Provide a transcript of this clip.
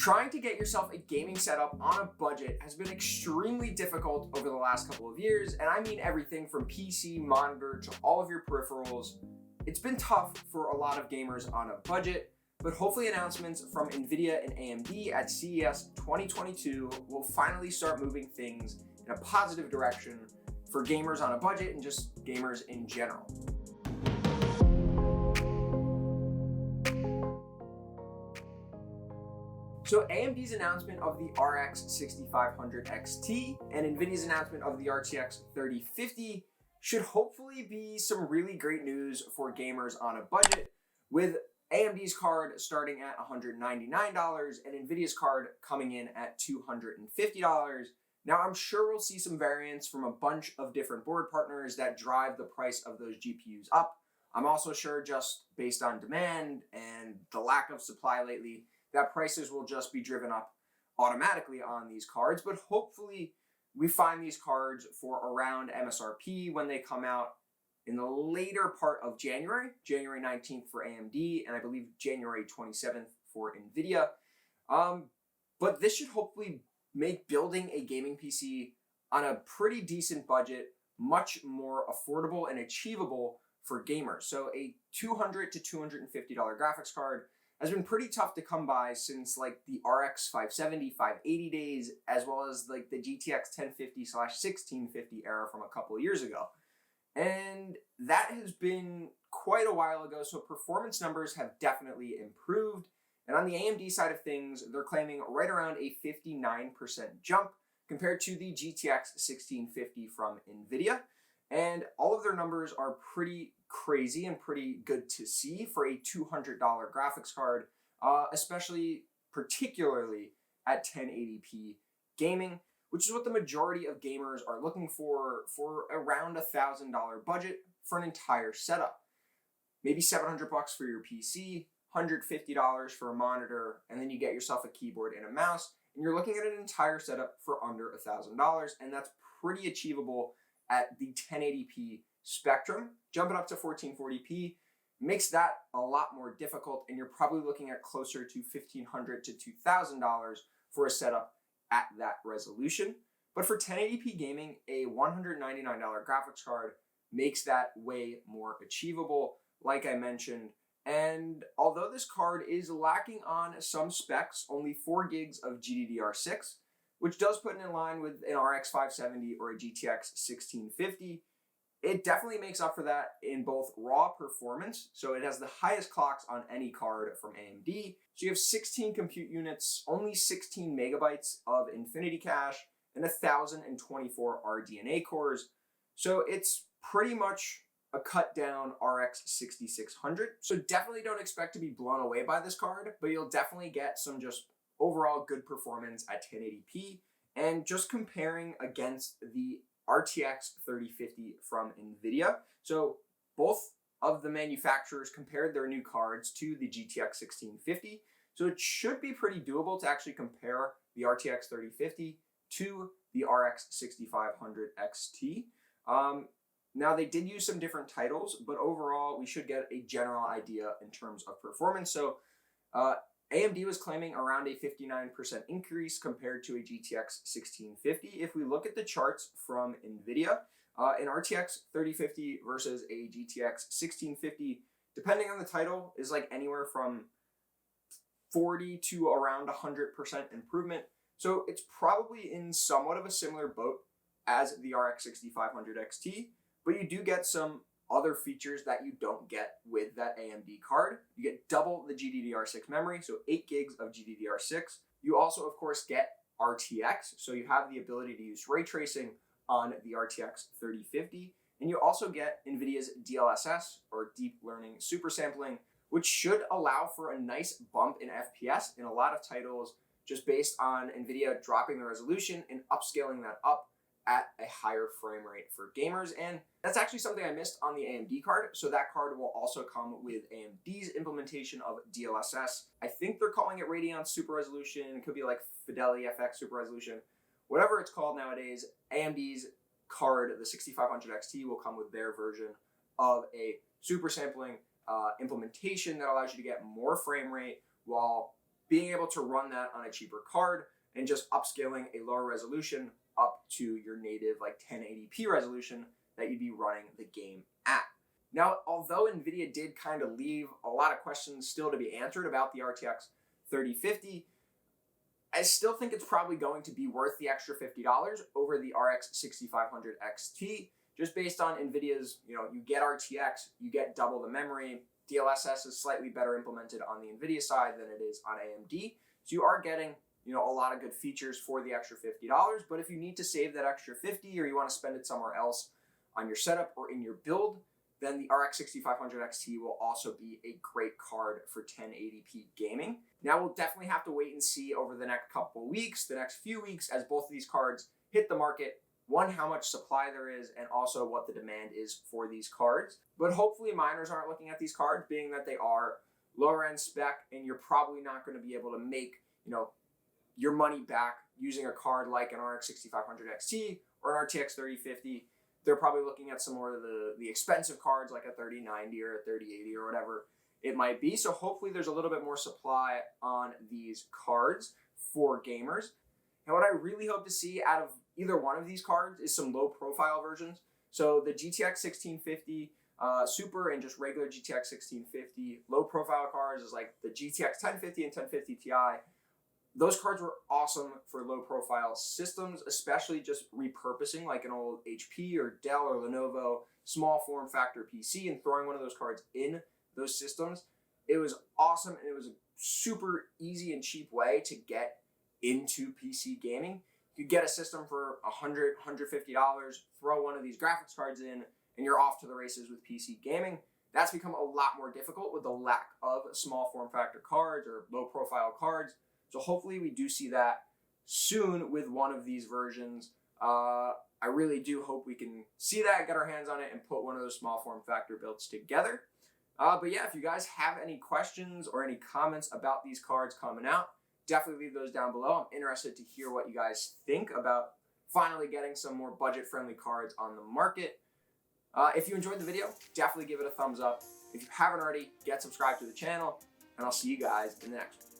Trying to get yourself a gaming setup on a budget has been extremely difficult over the last couple of years, and I mean everything from PC, monitor, to all of your peripherals. It's been tough for a lot of gamers on a budget, but hopefully announcements from Nvidia and AMD at CES 2022 will finally start moving things in a positive direction for gamers on a budget and just gamers in general. So AMD's announcement of the RX 6500 XT and Nvidia's announcement of the RTX 3050 should hopefully be some really great news for gamers on a budget, with AMD's card starting at $199 and Nvidia's card coming in at $250. Now I'm sure we'll see some variance from a bunch of different board partners that drive the price of those GPUs up. I'm also sure, just based on demand and the lack of supply lately, that prices will just be driven up automatically on these cards, but hopefully we find these cards for around MSRP when they come out in the later part of January 19th for AMD, and I believe January 27th for Nvidia. But this should hopefully make building a gaming PC on a pretty decent budget much more affordable and achievable for gamers. So a $200 to $250 graphics card has been pretty tough to come by since like the RX 570, 580 days, as well as like the GTX 1050/1650 era from a couple of years ago. And that has been quite a while ago, so performance numbers have definitely improved. And on the AMD side of things, they're claiming right around a 59% jump compared to the GTX 1650 from Nvidia. And all of their numbers are pretty crazy and pretty good to see for a $200 graphics card, particularly at 1080p gaming, which is what the majority of gamers are looking for around $1,000 budget for an entire setup. Maybe $700 for your PC, $150 for a monitor, and then you get yourself a keyboard and a mouse, and you're looking at an entire setup for under $1,000, and that's pretty achievable at the 1080p spectrum. Jumping up to 1440p makes that a lot more difficult, and you're probably looking at closer to $1,500 to $2,000 for a setup at that resolution. But for 1080p gaming, a $199 graphics card makes that way more achievable, like I mentioned. And although this card is lacking on some specs, only 4 gigs of GDDR6, which does put it in line with an RX 570 or a GTX 1650, it definitely makes up for that in both raw performance. So it has the highest clocks on any card from AMD. So you have 16 compute units, only 16 megabytes of Infinity Cache, and 1,024 RDNA cores. So it's pretty much a cut down RX 6600. So definitely don't expect to be blown away by this card, but you'll definitely get some just overall good performance at 1080p. And just comparing against the RTX 3050 from Nvidia. So both of the manufacturers compared their new cards to the GTX 1650. So it should be pretty doable to actually compare the RTX 3050 to the RX 6500 XT. Now they did use some different titles, but overall we should get a general idea in terms of performance. So AMD was claiming around a 59% increase compared to a GTX 1650. If we look at the charts from Nvidia, an RTX 3050 versus a GTX 1650, depending on the title, is like anywhere from 40 to around 100% improvement. So it's probably in somewhat of a similar boat as the RX 6500 XT, but you do get some other features that you don't get with that AMD card. You get double the GDDR6 memory, so 8 gigs of GDDR6. You also, of course, get RTX, so you have the ability to use ray tracing on the RTX 3050. And you also get NVIDIA's DLSS, or Deep Learning Super Sampling, which should allow for a nice bump in FPS in a lot of titles, just based on NVIDIA dropping the resolution and upscaling that up at a higher frame rate for gamers. And that's actually something I missed on the AMD card. So that card will also come with AMD's implementation of DLSS. I think they're calling it Radeon Super Resolution. It could be like Fidelity FX Super Resolution. Whatever it's called nowadays, AMD's card, the 6500 XT, will come with their version of a super sampling implementation that allows you to get more frame rate while being able to run that on a cheaper card and just upscaling a lower resolution up to your native like 1080p resolution that you'd be running the game at. Now, although NVIDIA did kind of leave a lot of questions still to be answered about the RTX 3050, I still think it's probably going to be worth the extra $50 over the RX 6500 XT, just based on NVIDIA's, you get RTX, you get double the memory. DLSS is slightly better implemented on the NVIDIA side than it is on AMD. So you are getting, a lot of good features for the extra $50. But if you need to save that extra $50 or you want to spend it somewhere else on your setup or in your build, then the RX 6500 XT will also be a great card for 1080p gaming. Now we'll definitely have to wait and see over the next couple weeks, the next few weeks, as both of these cards hit the market. One, how much supply there is, and also what the demand is for these cards. But hopefully miners aren't looking at these cards, being that they are lower end spec, and you're probably not going to be able to make, your money back using a card like an RX 6500 XT or an RTX 3050. They're probably looking at some more of the expensive cards like a 3090 or a 3080 or whatever it might be. So hopefully there's a little bit more supply on these cards for gamers. And what I really hope to see out of either one of these cards is some low profile versions. So the GTX 1650 Super and just regular GTX 1650 low profile cards is like the GTX 1050 and 1050 Ti. Those cards were awesome for low profile systems, especially just repurposing like an old HP or Dell or Lenovo small form factor PC and throwing one of those cards in those systems. It was awesome, and it was a super easy and cheap way to get into PC gaming. You could get a system for $100, $150, throw one of these graphics cards in, and you're off to the races with PC gaming. That's become a lot more difficult with the lack of small form factor cards or low profile cards. So hopefully we do see that soon with one of these versions. I really do hope we can see that, get our hands on it, and put one of those small form factor builds together. But yeah, if you guys have any questions or any comments about these cards coming out, definitely leave those down below. I'm interested to hear what you guys think about finally getting some more budget-friendly cards on the market. If you enjoyed the video, definitely give it a thumbs up. If you haven't already, get subscribed to the channel, and I'll see you guys in the next one.